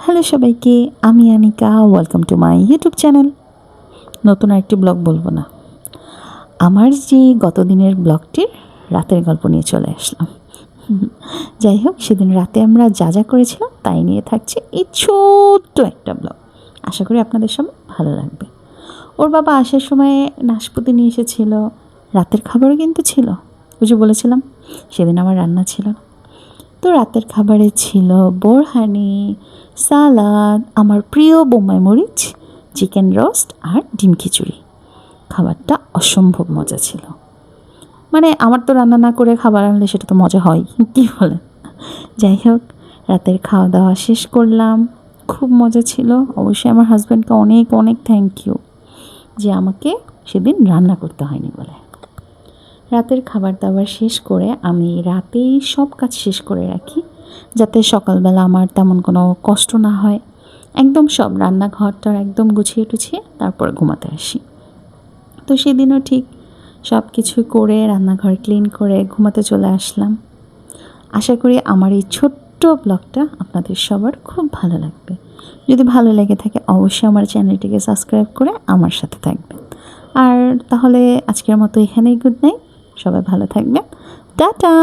Hello সবাইকে, আমি Anika. Welcome to my YouTube channel. নতুন একটি ব্লগ বলবো না, আমার যে গত দিনের ব্লগটির রাতের গল্প নিয়ে চলে আসলাম। যাই হোক, সেদিন রাতে আমরা যা যা করেছিলাম তাই নিয়ে থাকছে এই ছোট্ট একটা ব্লগ। আশা করি আপনাদের সব ভালো লাগবে। ওর বাবা আসার সময় নাশপাতি নিয়ে এসেছিল, রাতের খাবারও কিন্তু ছিল। ওই যে বলেছিলাম সেদিন আমার রান্না ছিল না। তো রাতের খাবারে ছিল বোরহানি, সালাদ, আমার প্রিয় বোম্বাই মরিচ, চিকেন রোস্ট আর ডিম খিচুড়ি। খাবারটা অসম্ভব মজা ছিল। মানে আমার তো রান্না না করে খাবার আনলে সেটা তো মজা হয়, কী বলেন? যাই হোক, রাতের খাওয়া দাওয়া শেষ করলাম, খুব মজা ছিল। অবশ্যই আমার হাজব্যান্ডকে অনেক অনেক থ্যাংক ইউ যে আমাকে সেদিন রান্না করতে হয়নি বলে। রাতের খাবার দাবার শেষ করে আমি রাতেই সব কাজ শেষ করে রাখি, যাতে সকালবেলা আমার তেমন কোনো কষ্ট না হয়। একদম সব রান্নাঘরটা একদম গুছিয়ে টুছিয়ে তারপরে ঘুমাতে আসি। তো সেদিনও ঠিক সব কিছু করে রান্নাঘর ক্লিন করে ঘুমাতে চলে আসলাম। আশা করি আমার এই ছোট্ট ব্লগটা আপনাদের সবার খুব ভালো লাগবে। যদি ভালো লেগে থাকে অবশ্যই আমার চ্যানেলটিকে সাবস্ক্রাইব করে আমার সাথে থাকবেন। আর তাহলে আজকের মতো এখানেই গুড নাইট। সবাই ভালো থাকবেন। টাটা।